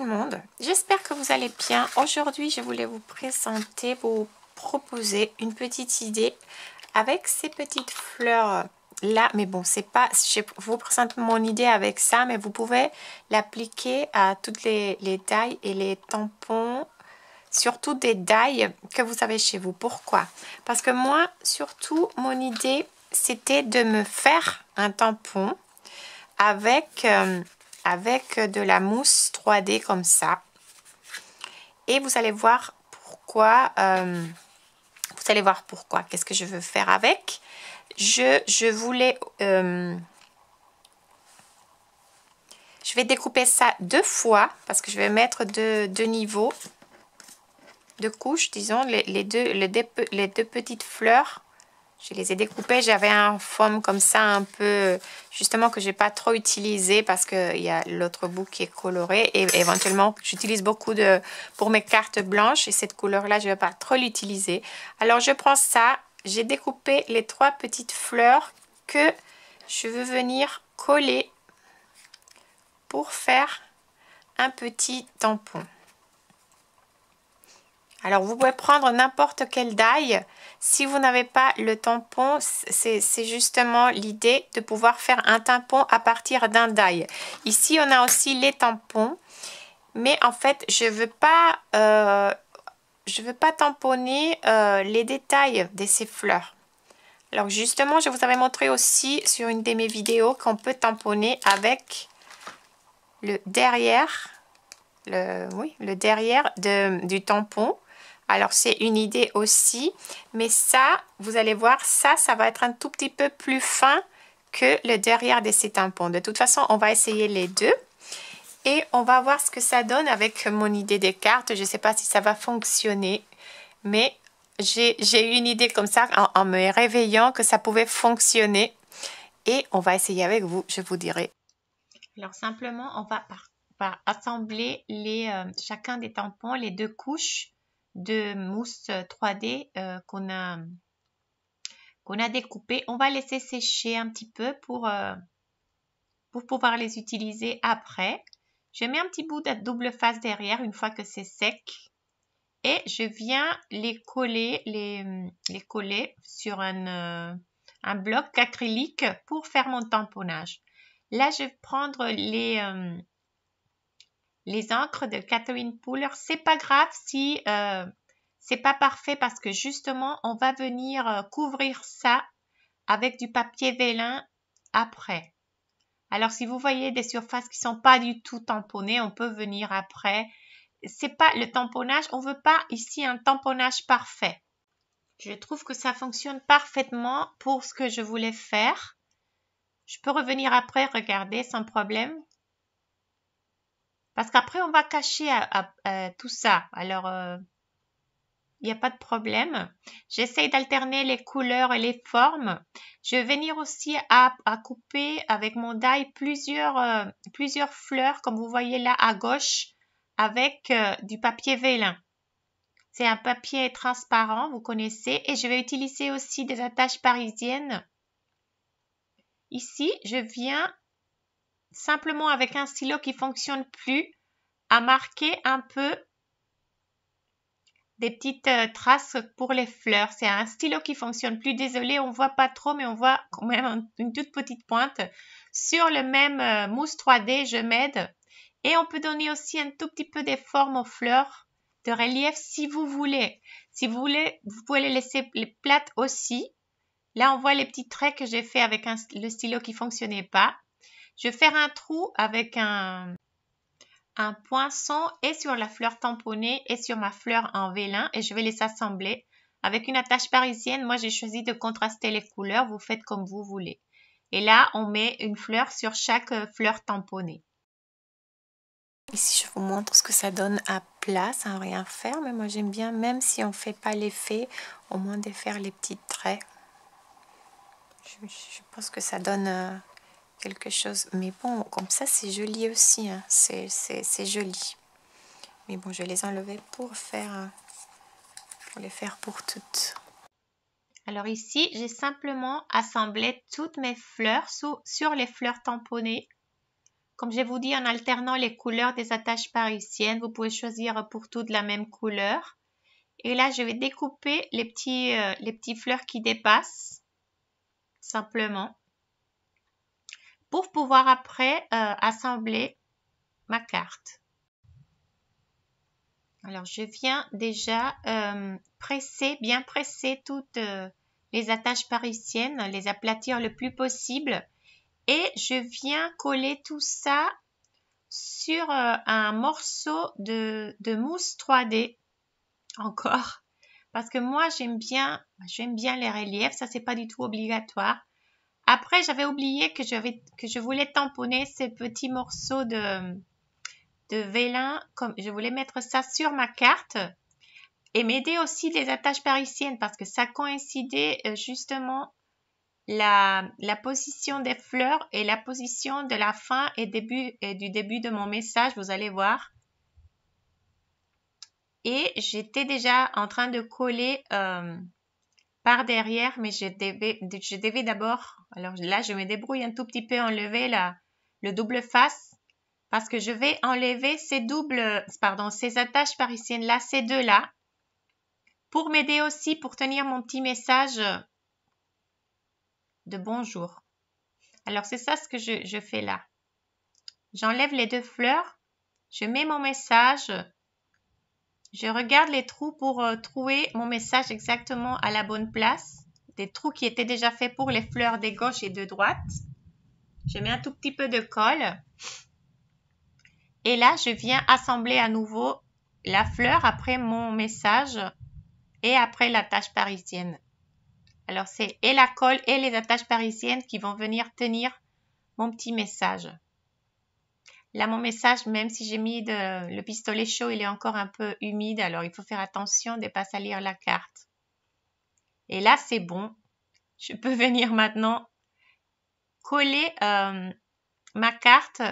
monde, j'espère que vous allez bien. Aujourd'hui je voulais vous présenter, vous proposer une petite idée avec ces petites fleurs là, mais bon, c'est pas, je vous présente mon idée avec ça, mais vous pouvez l'appliquer à toutes les tailles et les tampons, surtout des tailles que vous avez chez vous. Pourquoi? Parce que moi, surtout, mon idée c'était de me faire un tampon avec de la mousse 3D comme ça. Et vous allez voir pourquoi. Qu'est-ce que je veux faire avec. Je voulais... je vais découper ça 2 fois parce que je vais mettre deux niveaux de couches, disons, les deux petites fleurs. Je les ai découpées, j'avais un foam comme ça un peu, justement que je n'ai pas trop utilisé parce qu'il y a l'autre bout qui est coloré. Et éventuellement, j'utilise beaucoup pour mes cartes blanches et cette couleur-là, je ne vais pas trop l'utiliser. Alors, je prends ça, j'ai découpé les 3 petites fleurs que je veux venir coller pour faire un petit tampon. Alors, vous pouvez prendre n'importe quelle taille. Si vous n'avez pas le tampon, c'est justement l'idée de pouvoir faire un tampon à partir d'un die. Ici, on a aussi les tampons. Mais en fait, je ne veux pas tamponner les détails de ces fleurs. Alors, justement, je vous avais montré aussi sur une de mes vidéos qu'on peut tamponner avec le derrière, le derrière du tampon. Alors, c'est une idée aussi. Mais ça, vous allez voir, ça va être un tout petit peu plus fin que le derrière de ces tampons. De toute façon, on va essayer les deux. Et on va voir ce que ça donne avec mon idée des cartes. Je ne sais pas si ça va fonctionner. Mais j'ai eu une idée comme ça en me réveillant que ça pouvait fonctionner. Et on va essayer avec vous, je vous dirai. Alors, simplement, on va par assembler chacun des tampons, les 2 couches de mousse 3D qu'on a découpé. On va laisser sécher un petit peu pour pouvoir les utiliser après. Je mets un petit bout de double face derrière une fois que c'est sec et je viens les coller sur un bloc acrylique pour faire mon tamponnage. Là, je vais prendre les encres de Catherine Pooler. C'est pas grave si c'est pas parfait parce que justement on va venir couvrir ça avec du papier vélin après. Alors si vous voyez des surfaces qui sont pas du tout tamponnées, on peut venir après. C'est pas le tamponnage, on veut pas ici un tamponnage parfait. Je trouve que ça fonctionne parfaitement pour ce que je voulais faire. Je peux revenir après, regarder sans problème. Parce qu'après, on va cacher tout ça. Alors, il n'y a pas de problème. J'essaye d'alterner les couleurs et les formes. Je vais venir aussi à couper avec mon die plusieurs fleurs, comme vous voyez là à gauche, avec du papier vélin. C'est un papier transparent, vous connaissez. Et je vais utiliser aussi des attaches parisiennes. Ici, je viens simplement avec un stylo qui ne fonctionne plus à marquer un peu des petites traces pour les fleurs. C'est un stylo qui fonctionne plus. Désolé, on voit pas trop, mais on voit quand même une toute petite pointe. Sur le même mousse 3D, je m'aide. Et on peut donner aussi un tout petit peu des formes aux fleurs de relief si vous voulez. Si vous voulez, vous pouvez les laisser plates aussi. Là, on voit les petits traits que j'ai fait avec le stylo qui fonctionnait pas. Je vais faire un trou avec un poinçon et sur la fleur tamponnée et sur ma fleur en vélin et je vais les assembler avec une attache parisienne. Moi, j'ai choisi de contraster les couleurs. Vous faites comme vous voulez. Et là, on met une fleur sur chaque fleur tamponnée. Ici, je vous montre ce que ça donne à plat sans rien faire. Mais moi, j'aime bien, même si on ne fait pas l'effet, au moins de faire les petits traits. Je pense que ça donne quelque chose. Mais bon, comme ça, c'est joli aussi. Hein. C'est joli. Mais bon, je vais les enlever pour les faire pour toutes. Alors ici, j'ai simplement assemblé toutes mes fleurs sur les fleurs tamponnées Comme je vous dis, en alternant les couleurs des attaches parisiennes, vous pouvez choisir pour toutes la même couleur. Et là, je vais découper les petits fleurs qui dépassent, simplement, pour pouvoir après assembler ma carte. Alors, je viens déjà bien presser toutes les attaches parisiennes, les aplatir le plus possible. Et je viens coller tout ça sur un morceau de mousse 3D encore. Parce que moi, j'aime bien les reliefs. Ça, c'est pas du tout obligatoire. Après, j'avais oublié que je voulais tamponner ces petits morceaux de vélin. Comme je voulais mettre ça sur ma carte. Et m'aider aussi les attaches parisiennes parce que ça coïncidait justement la position des fleurs et la position de la fin et du début de mon message, vous allez voir. Et j'étais déjà en train de coller par derrière, mais je devais d'abord, alors là je me débrouille un tout petit peu enlever le double face parce que je vais enlever ces attaches parisiennes là, ces deux là, pour m'aider aussi pour tenir mon petit message de bonjour. Alors, c'est ça ce que je fais là. J'enlève les deux fleurs, je mets mon message, je regarde les trous pour trouver mon message exactement à la bonne place. Des trous qui étaient déjà faits pour les fleurs de gauche et de droite. Je mets un tout petit peu de colle. Et là, je viens assembler à nouveau la fleur après mon message et après l'attache parisienne. Alors, c'est et la colle et les attaches parisiennes qui vont venir tenir mon petit message. Là, mon message, même si j'ai mis le pistolet chaud, il est encore un peu humide. Alors, il faut faire attention de ne pas salir la carte. Et là, c'est bon. Je peux venir maintenant coller ma carte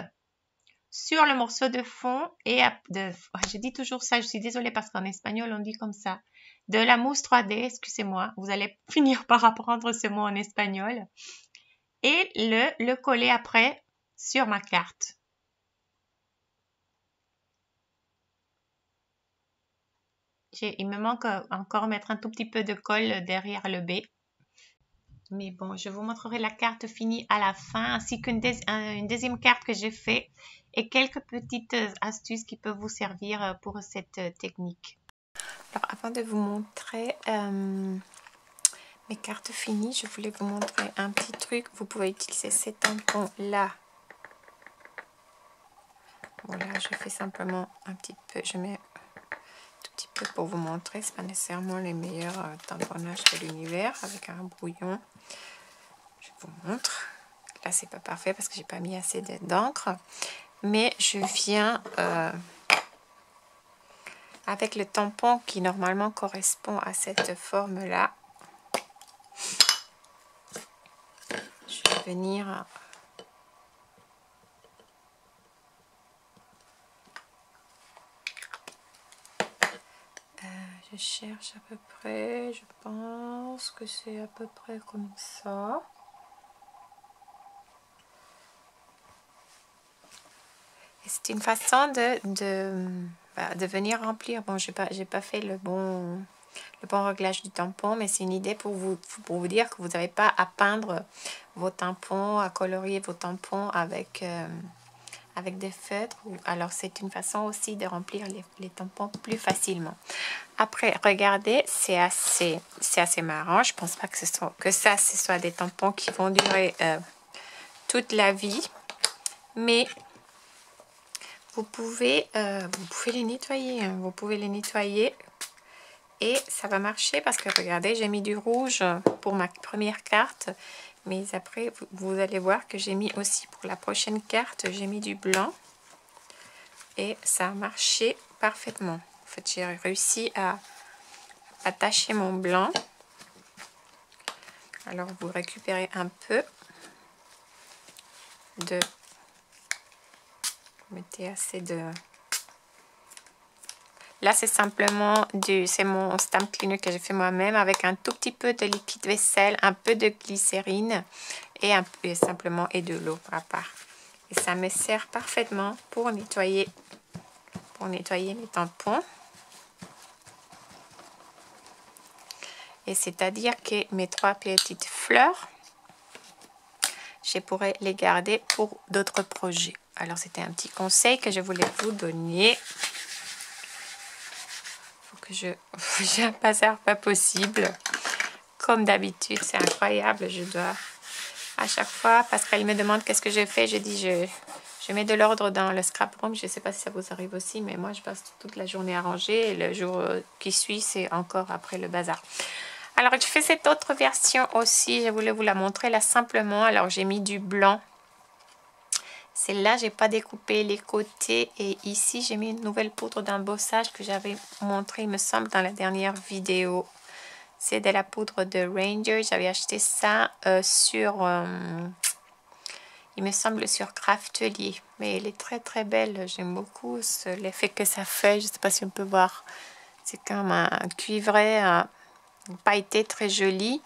sur le morceau de fond. Je dis toujours ça, je suis désolée parce qu'en espagnol, on dit comme ça. De la mousse 3D, excusez-moi. Vous allez finir par apprendre ce mot en espagnol. Et le coller après sur ma carte. Il me manque encore mettre un tout petit peu de colle derrière le B. Mais bon, je vous montrerai la carte finie à la fin, ainsi qu'une deuxième carte que j'ai fait et quelques petites astuces qui peuvent vous servir pour cette technique. Alors, avant de vous montrer mes cartes finies, je voulais vous montrer un petit truc. Vous pouvez utiliser ces tampons-là. Voilà, je fais simplement un petit peu, je mets petit peu pour vous montrer. C'est pas nécessairement les meilleurs tamponnages de l'univers avec un brouillon. Je vous montre. Là, c'est pas parfait parce que j'ai pas mis assez d'encre, mais je viens avec le tampon qui normalement correspond à cette forme là. Je vais venir je cherche à peu près, je pense que c'est à peu près comme ça. Et c'est une façon de venir remplir. Bon, j'ai pas fait le bon réglage du tampon, mais c'est une idée pour vous dire que vous n'avez pas à peindre vos tampons, à colorier vos tampons avec des feutres. Alors, c'est une façon aussi de remplir les tampons plus facilement. Après, regardez, c'est assez marrant. Je pense pas que ce soit des tampons qui vont durer toute la vie. Mais vous pouvez les nettoyer. Hein. Vous pouvez les nettoyer et ça va marcher parce que regardez, j'ai mis du rouge pour ma première carte. Mais après, vous allez voir que j'ai mis aussi pour la prochaine carte, j'ai mis du blanc. Et ça a marché parfaitement. En fait, j'ai réussi à attacher mon blanc. Alors, vous récupérez un peu de... Vous mettez assez de... Là, c'est simplement c'est mon stamp cleaner que j'ai fait moi-même avec un tout petit peu de liquide vaisselle, un peu de glycérine et simplement de l'eau à part. Et ça me sert parfaitement pour nettoyer mes tampons. Et c'est-à-dire que mes 3 petites fleurs, je pourrais les garder pour d'autres projets. Alors, c'était un petit conseil que je voulais vous donner. Il faut que j'ai un bazar pas possible. Comme d'habitude, c'est incroyable. Je dois à chaque fois, parce qu'elle me demande qu'est-ce que je fais, je dis je mets de l'ordre dans le scrap room. Je ne sais pas si ça vous arrive aussi, mais moi, je passe toute la journée à ranger. Et le jour qui suit, c'est encore après le bazar. Alors, je fais cette autre version aussi. Je voulais vous la montrer là simplement. Alors, j'ai mis du blanc. Celle-là, j'ai pas découpé les côtés. Et ici, j'ai mis une nouvelle poudre d'embossage que j'avais montré, il me semble, dans la dernière vidéo. C'est de la poudre de Ranger. J'avais acheté ça sur... il me semble sur Craftelier. Mais elle est très très belle. J'aime beaucoup l'effet que ça fait. Je ne sais pas si on peut voir. C'est comme un cuivré... pailleté très joli.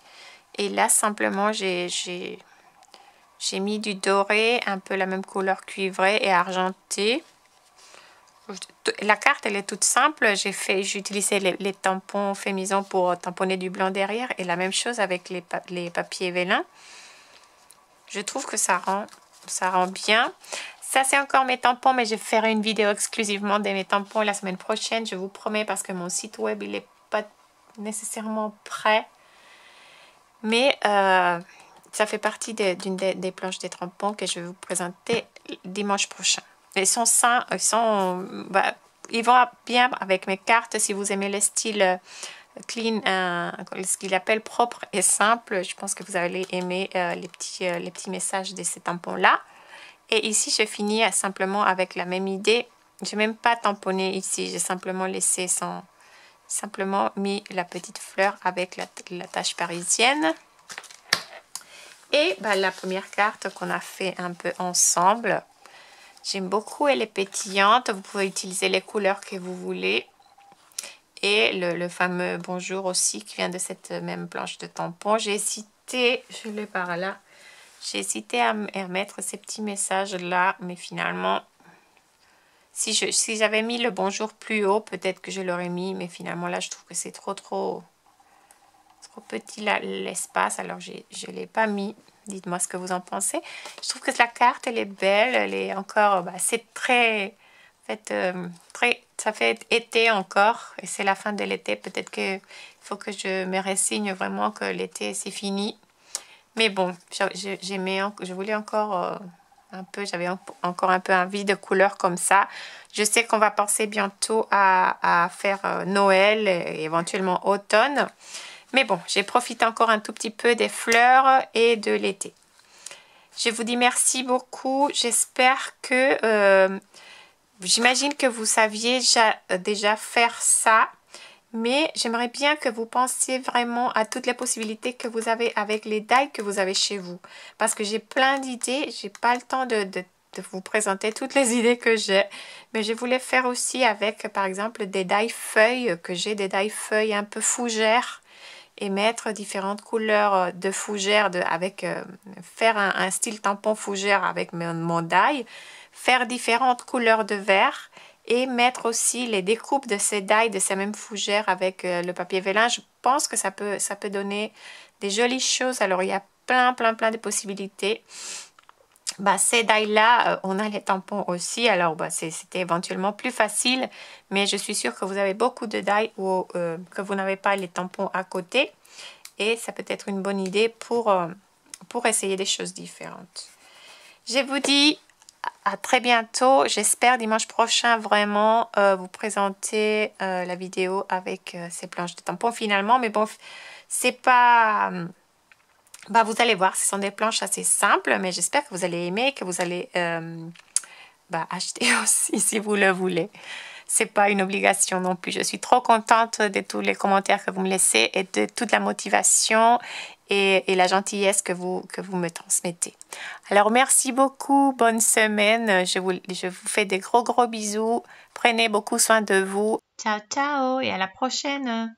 Et là simplement j'ai mis du doré, un peu la même couleur cuivrée et argenté. La carte elle est toute simple. J'ai utilisé les tampons fait maison pour tamponner du blanc derrière, et la même chose avec les papiers vélin. Je trouve que ça rend bien. Ça c'est encore mes tampons, mais je ferai une vidéo exclusivement de mes tampons la semaine prochaine, je vous promets, parce que mon site web il est pas nécessairement prêt, mais ça fait partie d'une des planches des tampons que je vais vous présenter dimanche prochain. Ils sont sains, ils vont bien avec mes cartes. Si vous aimez le style clean, ce qu'il appelle propre et simple, je pense que vous allez aimer les petits messages de ces tampons là. Et ici je finis simplement avec la même idée. Je n'ai même pas tamponné ici, j'ai simplement laissé simplement mis la petite fleur avec la tache parisienne. Et la première carte qu'on a fait un peu ensemble, j'aime beaucoup, elle est pétillante. Vous pouvez utiliser les couleurs que vous voulez. Et le fameux bonjour aussi qui vient de cette même planche de tampon. J'ai hésité, je l'ai par là, j'ai hésité à mettre ces petits messages là, mais finalement si j'avais mis le bonjour plus haut, peut-être que je l'aurais mis, mais finalement là je trouve que c'est trop petit l'espace, alors je ne l'ai pas mis. Dites-moi ce que vous en pensez. Je trouve que la carte elle est belle, elle est encore, c'est très, en fait, ça fait été encore, et c'est la fin de l'été. Peut-être qu'il faut que je me résigne vraiment que l'été c'est fini. Mais bon, je voulais encore un peu, j'avais encore un peu envie de couleurs comme ça. Je sais qu'on va penser bientôt à faire Noël et éventuellement automne. Mais bon, j'ai profité encore un tout petit peu des fleurs et de l'été. Je vous dis merci beaucoup. J'espère que... j'imagine que vous saviez déjà faire ça. Mais j'aimerais bien que vous pensiez vraiment à toutes les possibilités que vous avez avec les die que vous avez chez vous. Parce que j'ai plein d'idées. J'ai pas le temps de vous présenter toutes les idées que j'ai. Mais je voulais faire aussi avec, par exemple, des die feuilles que j'ai. Des die feuilles un peu fougères. Et mettre différentes couleurs de fougères. Faire un style tampon fougère avec mon die. Faire différentes couleurs de vert. Et mettre aussi les découpes de ces die, de ces mêmes fougères avec le papier vélin. Je pense que ça peut donner des jolies choses. Alors, il y a plein de possibilités. Ces die-là, on a les tampons aussi. Alors, c'était éventuellement plus facile. Mais je suis sûre que vous avez beaucoup de die ou que vous n'avez pas les tampons à côté. Et ça peut être une bonne idée pour essayer des choses différentes. Je vous dis... à très bientôt. J'espère dimanche prochain vraiment vous présenter la vidéo avec ces planches de tampons finalement. Mais bon, c'est pas... vous allez voir, ce sont des planches assez simples. Mais j'espère que vous allez aimer, que vous allez acheter aussi si vous le voulez. C'est pas une obligation non plus. Je suis trop contente de tous les commentaires que vous me laissez et de toute la motivation et la gentillesse que vous me transmettez. Alors, merci beaucoup. Bonne semaine. Je vous fais des gros bisous. Prenez beaucoup soin de vous. Ciao, ciao et à la prochaine.